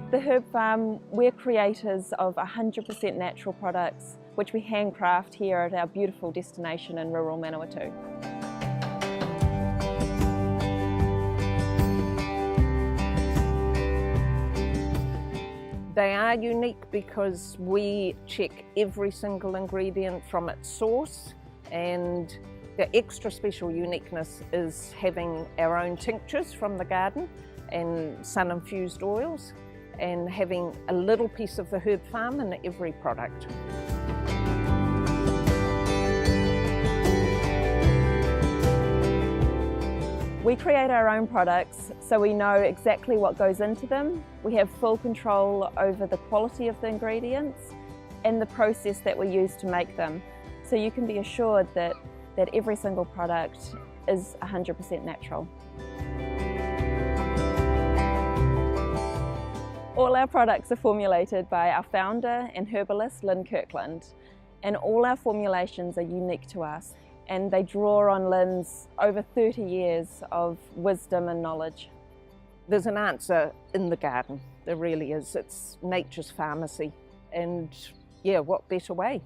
The Herb Farm, we're creators of 100% natural products which we handcraft here at our beautiful destination in rural Manawatu. They are unique because we check every single ingredient from its source, and the extra special uniqueness is having our own tinctures from the garden and sun-infused oils, and having a little piece of the Herb Farm in every product. We create our own products, so we know exactly what goes into them. We have full control over the quality of the ingredients and the process that we use to make them. So you can be assured that every single product is 100% natural. All our products are formulated by our founder and herbalist, Lynn Kirkland, and all our formulations are unique to us. And they draw on Lynn's over 30 years of wisdom and knowledge. There's an answer in the garden, there really is. It's nature's pharmacy, and yeah, what better way?